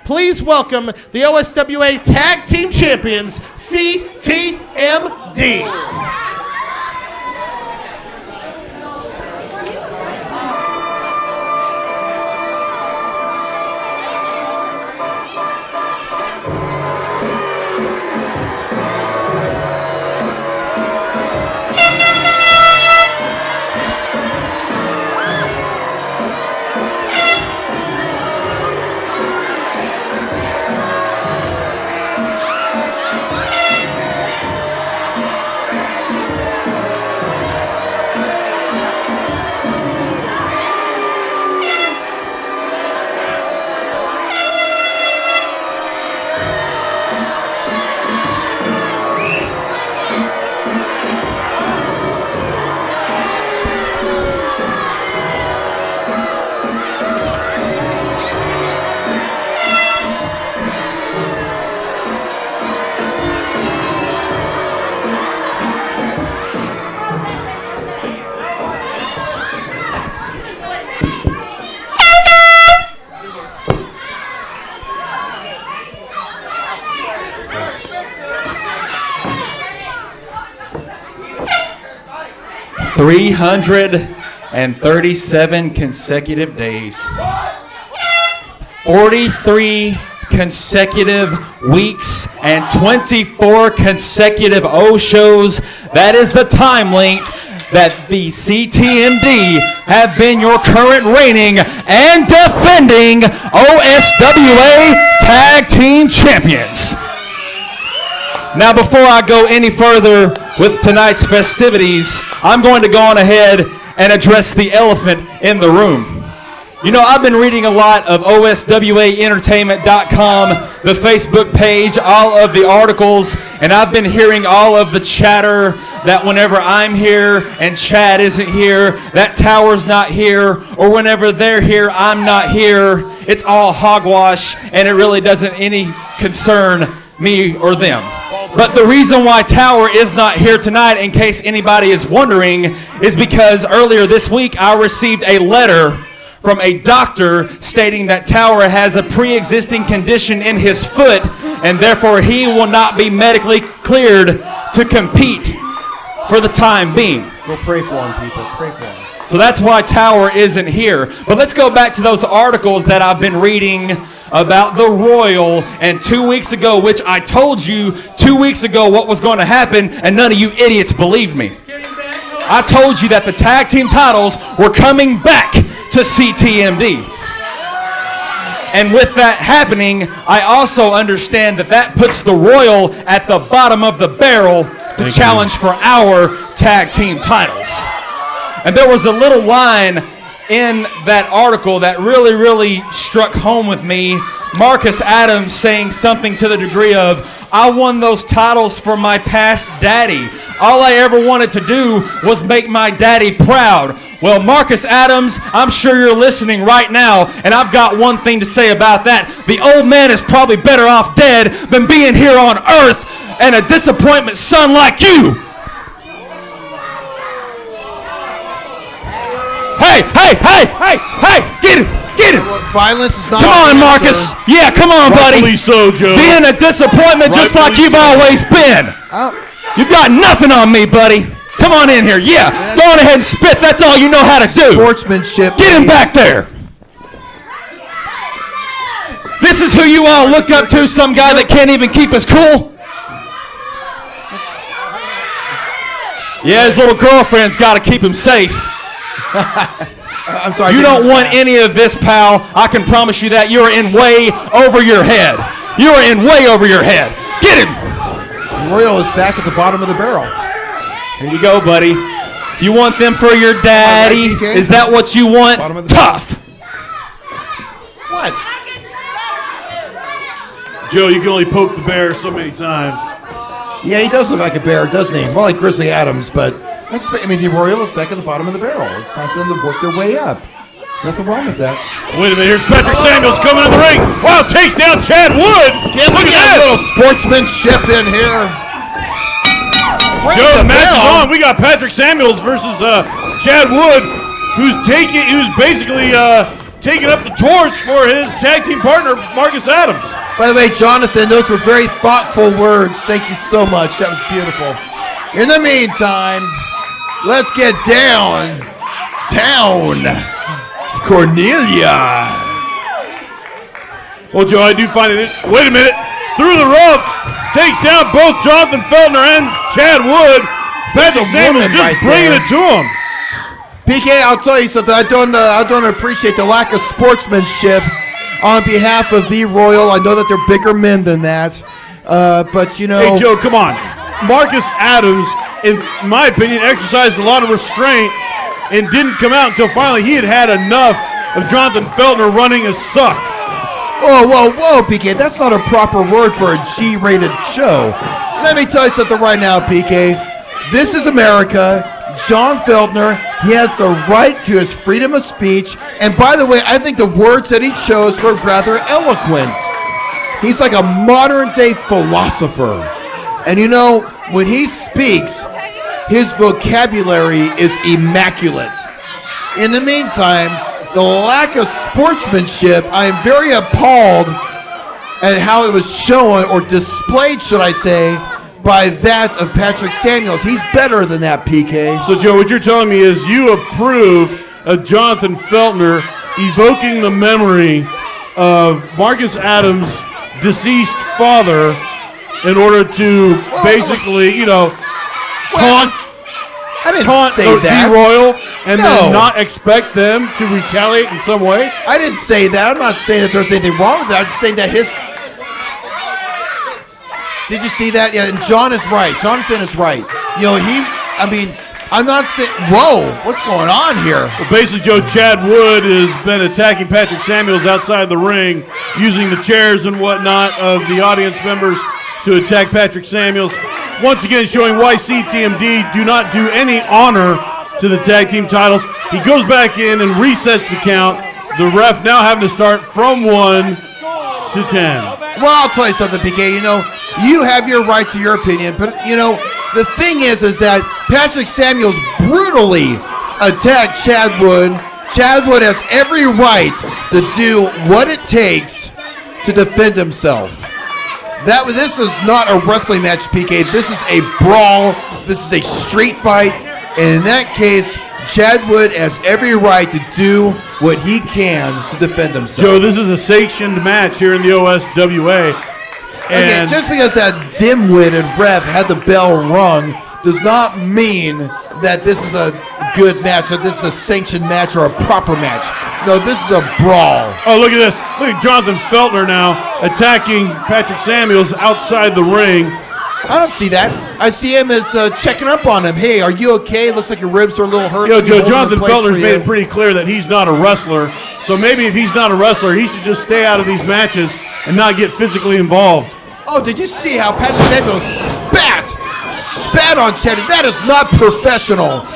please welcome the OSWA Tag Team Champions, CTMD. 337 consecutive days. 43 consecutive weeks and 24 consecutive OSHOs. That is the time length that the CTMD have been your current reigning and defending OSWA Tag Team Champions. Now, before I go any further with tonight's festivities, I'm going to go on ahead and address the elephant in the room. You know, I've been reading a lot of OSWAentertainment.com, the Facebook page, all of the articles, and I've been hearing all of the chatter that whenever I'm here and Chad isn't here, that tower's not here, or whenever they're here, I'm not here. It's all hogwash, and it really doesn't any concern me or them. But the reason why Tower is not here tonight, in case anybody is wondering, is because earlier this week I received a letter from a doctor stating that Tower has a pre-existing condition in his foot and therefore he will not be medically cleared to compete for the time being. We'll pray for him, people. Pray for him. So that's why Tower isn't here. But let's go back to those articles that I've been reading about the Royal, and 2 weeks ago, which I told you 2 weeks ago what was going to happen, and none of you idiots believed me. I told you that the tag team titles were coming back to CTMD. And with that happening, I also understand that that puts the Royal at the bottom of the barrel to challenge for our tag team titles. And there was a little line in that article that really struck home with me. Marcus Adams saying something to the degree of, I won those titles for my past daddy. All I ever wanted to do was make my daddy proud. Well, Marcus Adams, I'm sure you're listening right now, and I've got one thing to say about that. The old man is probably better off dead than being here on earth and a disappointment son like you. Hey, get him. Violence is not. Come on, Marcus. Yeah, come on, buddy. Rightfully so, Joe. Being a disappointment just like you've always been. You've got nothing on me, buddy. Come on in here. Yeah, go on ahead and spit. That's all you know how to do. Sportsmanship. Get him back there. This is who you all look up to, some guy that can't even keep his cool? Yeah, his little girlfriend's got to keep him safe. I'm sorry. You don't want any of this, pal. I can promise you that. You are in way over your head. You are in way over your head. Get him. Royal is back at the bottom of the barrel. Here you go, buddy. You want them for your daddy? Right, is that what you want? Tough. What? Joe, you can only poke the bear so many times. Yeah, he does look like a bear, doesn't he? More like Grizzly Adams, but the Royal is back at the bottom of the barrel. It's time for them to work their way up. Nothing wrong with that. Wait a minute, here's Patrick Samuels coming in the ring. Wow, takes down Chad Wood. Look at that little sportsmanship in here. Joe, the match is on. We got Patrick Samuels versus Chad Wood, who's basically taking up the torch for his tag team partner, Marcus Adams. By the way, Jonathan, those were very thoughtful words. Thank you so much. That was beautiful. In the meantime, let's get down. Cornelia. Well, Joe, I do find it. Wait a minute. Through the ropes. Takes down both Johnathan Feltner and Chad Wood. Patrick Samuels just bringing it to him. PK, I'll tell you something. I don't appreciate the lack of sportsmanship on behalf of the Royal. I know that they're bigger men than that. But, you know. Hey, Joe, come on. Marcus Adams, in my opinion, exercised a lot of restraint and didn't come out until finally he had enough of Johnathan Feltner running his suck. Whoa, PK. That's not a proper word for a G-rated show. Let me tell you something right now, PK. This is America. John Feltner, he has the right to his freedom of speech. And by the way, I think the words that he chose were rather eloquent. He's like a modern-day philosopher. And you know, when he speaks, his vocabulary is immaculate. In the meantime, the lack of sportsmanship, I am very appalled at how it was shown, or displayed, should I say, by that of Patrick Samuels. He's better than that, PK. So, Joe, what you're telling me is you approve of Johnathan Feltner evoking the memory of Marcus Adams' deceased father in order to basically, taunt. I didn't say that. D-Royal and then not expect them to retaliate in some way? I didn't say that. I'm not saying that there's anything wrong with that. I'm just saying that his... Did you see that? Yeah, and John is right. Jonathan is right. I'm not saying... Whoa, what's going on here? Well, basically, Joe, Chad Wood has been attacking Patrick Samuels outside the ring, using the chairs and whatnot of the audience members to attack Patrick Samuels. Once again, showing why CTMD do not do any honor to the tag team titles. He goes back in and resets the count. The ref now having to start from 1 to 10. Well, I'll tell you something, PK. You have your right to your opinion, but, the thing is that Patrick Samuels brutally attacked Chad Wood. Chad Wood has every right to do what it takes to defend himself. This is not a wrestling match, PK. This is a brawl. This is a street fight. And in that case, Chad Wood has every right to do what he can to defend himself. Joe, this is a sanctioned match here in the OSWA. Okay, just because that dimwit and ref had the bell rung does not mean that this is a good match, that this is a sanctioned match or a proper match. No, this is a brawl. Oh, look at this. Look at Johnathan Feltner now attacking Patrick Samuels outside the ring. I don't see that. I see him as checking up on him. Hey, are you okay? Looks like your ribs are a little hurt. Joe, Johnathan Feltner's made it pretty clear that he's not a wrestler. So maybe if he's not a wrestler, he should just stay out of these matches and not get physically involved. Oh, did you see how Patrick Samuels spat on Chad? That is not professional.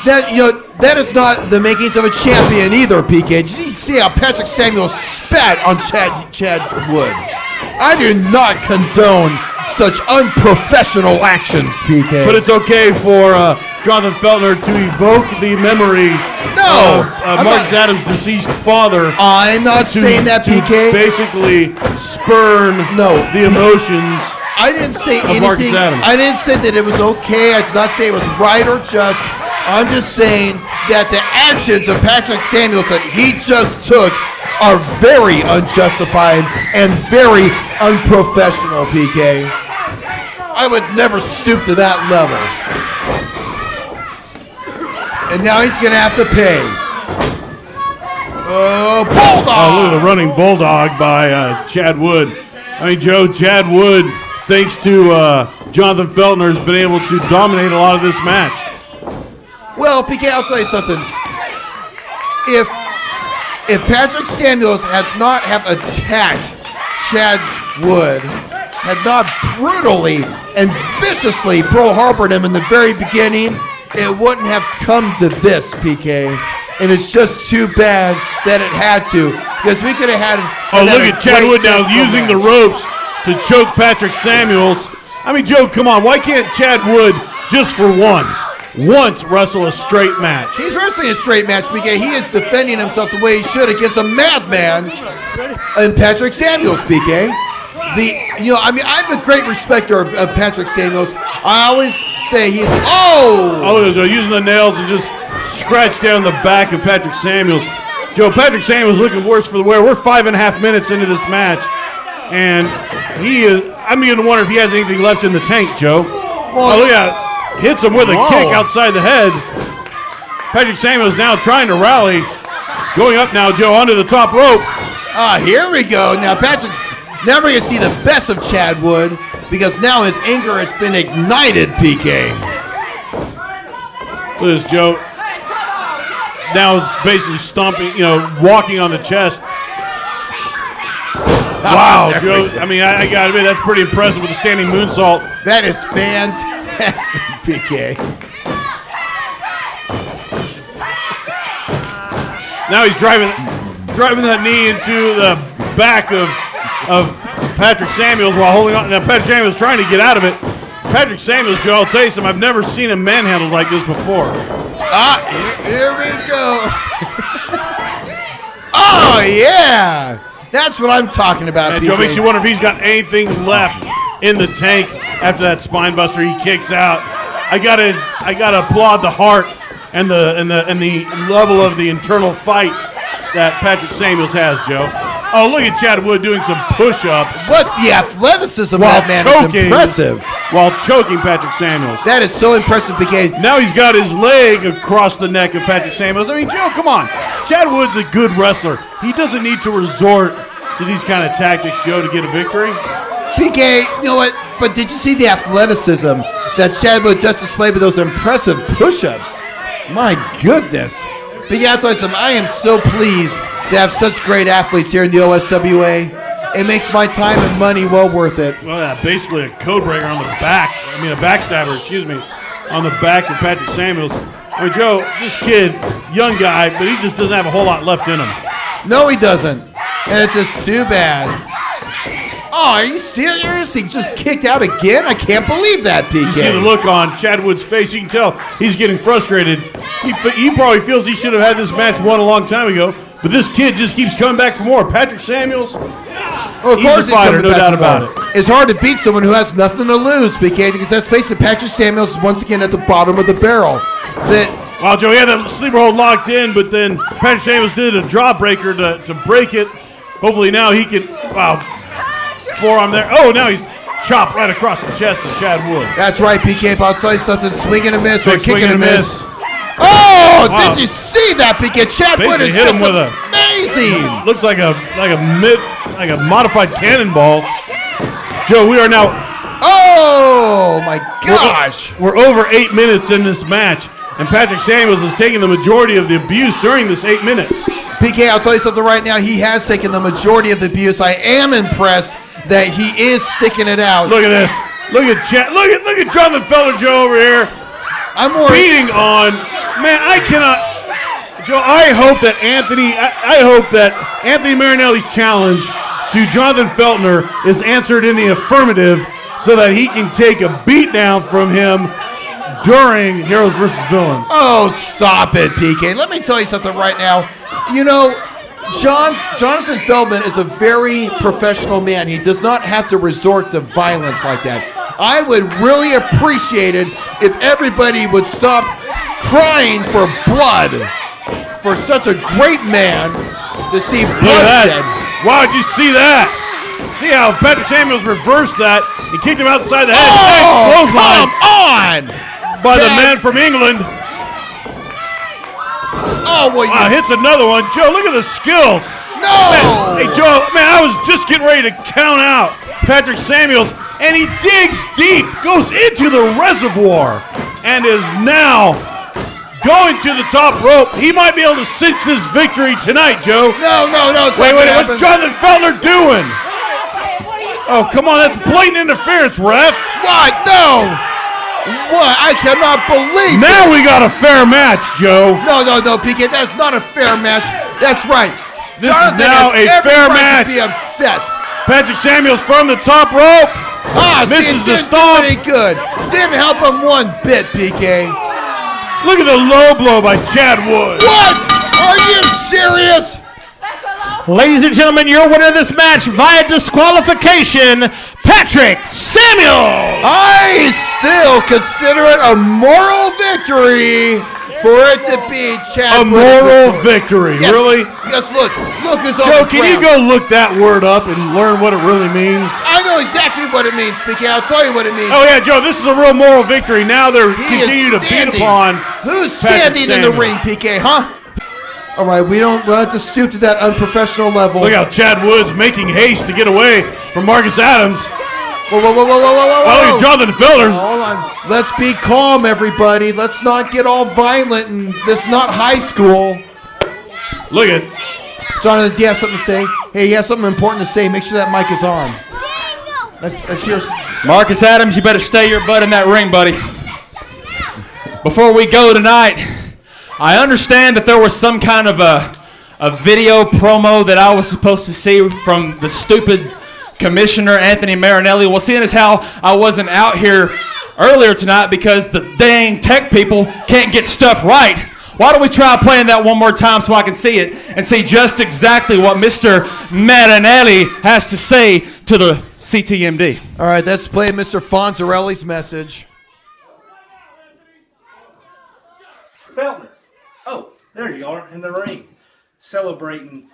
That is not the makings of a champion either, PK. Did you see how Patrick Samuels spat on Chad Wood? I do not condone such unprofessional actions, PK. But it's okay for Johnathan Feltner to evoke the memory of Marcus Adams' deceased father. I'm not saying that, PK. Basically spurn the emotions. I didn't say anything. Marcus Adams. I didn't say that it was okay. I did not say it was right or just. I'm just saying that the actions of Patrick Samuels that he just took are very unjustified and very unprofessional, PK. I would never stoop to that level. And now he's going to have to pay. Bulldog! Oh, look at the running bulldog by Chad Wood. I mean, Joe, Chad Wood, thanks to Johnathan Feltner, has been able to dominate a lot of this match. Well, PK, I'll tell you something. If Patrick Samuels had not have attacked Chad Wood, had not brutally and viciously Pearl Harbored him in the very beginning, it wouldn't have come to this, PK. And it's just too bad that it had to, because we could have had. Look at Chad Wood now using the ropes to choke Patrick Samuels. I mean, Joe, come on. Why can't Chad Wood, just for once, once wrestle a straight match. He's wrestling a straight match, PK. He is defending himself the way he should against a madman in Patrick Samuels, PK. I have a great respecter of Patrick Samuels. I always say he's look at using the nails and just scratch down the back of Patrick Samuels. Joe, Patrick Samuels looking worse for the wear. We're 5.5 minutes into this match, and he is. I'm beginning to wonder if he has anything left in the tank, Joe. Look at it. Hits him with a kick outside the head. Patrick Samuels now trying to rally. Going up now, Joe, onto the top rope. Here we go. Now, Patrick. Now we're going to see the best of Chad Wood because now his anger has been ignited, PK. Look at this, Joe. Now it's basically stomping, walking on the chest. Wow, Joe. I got to admit, that's pretty impressive with the standing moonsault. That is fantastic, PK. Now he's driving that knee into the back of Patrick Samuels while holding on. Now Patrick Samuels trying to get out of it. Patrick Samuels, Joe, I'll tell you something. I've never seen him manhandled like this before. Here we go. Oh, yeah. That's what I'm talking about, And PK. Joe, makes you wonder if he's got anything left in the tank after that spine buster he kicks out. I gotta applaud the heart and the level of the internal fight that Patrick Samuels has, Joe. Oh, look at Chad Wood doing some push-ups. What the athleticism of that man is impressive. While choking Patrick Samuels. That is so impressive, PK. Now he's got his leg across the neck of Patrick Samuels. I mean, Joe, come on. Chad Wood's a good wrestler. He doesn't need to resort to these kind of tactics, Joe, to get a victory. PK, you know what? But did you see the athleticism that Chad Wood just displayed with those impressive push-ups? My goodness. PK, I'll tell you something. I am so pleased to have such great athletes here in the OSWA. It makes my time and money well worth it. Well, yeah, basically a code breaker on the back. A backstabber, on the back of Patrick Samuels. Joe, this kid, young guy, but he just doesn't have a whole lot left in him. No, he doesn't. And it's just too bad. Oh, are you serious? He just kicked out again? I can't believe that, PK. You see the look on Chad Wood's face. You can tell he's getting frustrated. He probably feels he should have had this match won a long time ago, but this kid just keeps coming back for more. Patrick Samuels, of he's course a fighter, no doubt about it. It's hard to beat someone who has nothing to lose, PK, because let's face it, Patrick Samuels is once again at the bottom of the barrel. Wow, Joe, he had that sleeper hold locked in, but then Patrick Samuels did a jawbreaker to break it. Hopefully now he can, forearm there. Oh, now he's chopped right across the chest of Chad Wood. That's right, PK, but I'll tell you something, swing and a miss or kick and a miss. Oh, wow. Did you see that, PK? Chad Wood is hit just him with amazing. Looks like a modified cannonball. Joe, we are now. Oh my gosh! We're over 8 minutes in this match, and Patrick Samuels is taking the majority of the abuse during this 8 minutes. PK, I'll tell you something right now. He has taken the majority of the abuse. I am impressed that he is sticking it out. Look at this. Look at Johnathan Feltner, Joe, over here. I'm more beating on. Man, I cannot. Joe, I hope that Anthony Marinelli's challenge to Johnathan Feltner is answered in the affirmative so that he can take a beatdown from him during Heroes versus Villains. Oh, stop it, PK. Let me tell you something right now. You know, Johnathan Feltner is a very professional man. He does not have to resort to violence like that. I would really appreciate it if everybody would stop crying for blood for such a great man to see bloodshed. Wow, did you see that? See how Patrick Samuels reversed that? He kicked him outside the head. Nice clothesline. Come on! By the man from England. Oh, well, wow, hits another one. Joe, look at the skills. No! Man, hey, Joe, man, I was just getting ready to count out Patrick Samuels, and he digs deep, goes into the reservoir, and is now going to the top rope. He might be able to cinch this victory tonight, Joe. No. Wait, what's Johnathan Feltner doing? Oh, come on, that's blatant interference, ref. What? No! What? I cannot believe now this. We got a fair match, Joe. No, PK, that's not a fair match. That's right. This Johnathan is now has a every fair right match. to be upset. Patrick Samuels from the top rope. Misses the stomp. Pretty good. Didn't help him one bit, PK. Look at the low blow by Chad Wood. What? Are you serious? Ladies and gentlemen, your winner of this match via disqualification, Patrick Samuel. I still consider it a moral victory for it to be Chad A Wood's moral victory. victory, Yes, really? Yes, look is on Joe, the can you ground. go look that word up and learn what it really means? I know exactly what it means, PK. I'll tell you what it means. Oh, yeah, Joe, this is a real moral victory. Now they're He continue is to beat standing. upon Who's Patrick standing in the Samuel. ring, PK, huh? All right, we'll have to stoop to that unprofessional level. Look how Chad Wood's making haste to get away from Marcus Adams. Whoa. Oh, look at Johnathan Feltner. Hold on. Let's be calm, everybody. Let's not get all violent, and this is not high school. Look at Jonathan, do you have something to say? Hey, you have something important to say. Make sure that mic is on. Let's hear. Marcus Adams, you better stay your butt in that ring, buddy. Before we go tonight, I understand that there was some kind of a video promo that I was supposed to see from the stupid Commissioner Anthony Marinelli. Well, seeing as how I wasn't out here earlier tonight because the dang tech people can't get stuff right, why don't we try playing that one more time so I can see it and see just exactly what Mr. Marinelli has to say to the CTMD. All right, let's play Mr. Fonzarelli's message. Feltner. Oh, there you are in the ring, celebrating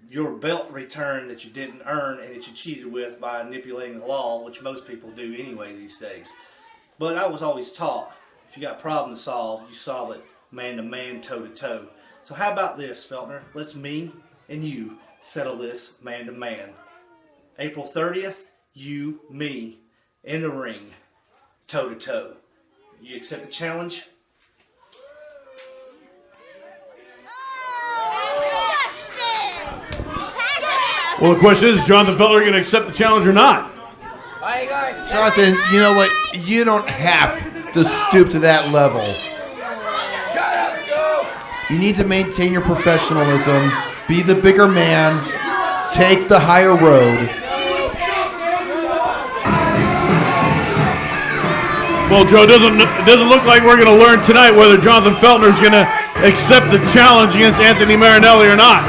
your belt return that you didn't earn and that you cheated with by manipulating the law, which most people do anyway these days. But I was always taught, if you got a problem to solve, you solve it man-to-man, toe-to-toe. So how about this, Feltner? Let's me and you settle this man-to-man. April 30th, you, me, in the ring, toe-to-toe. You accept the challenge? Well, the question is Johnathan Feltner going to accept the challenge or not? Jonathan, you know what? You don't have to stoop to that level. You need to maintain your professionalism, be the bigger man, take the higher road. Well, Joe, it doesn't look like we're going to learn tonight whether Johnathan Feltner is going to accept the challenge against Anthony Marinelli or not.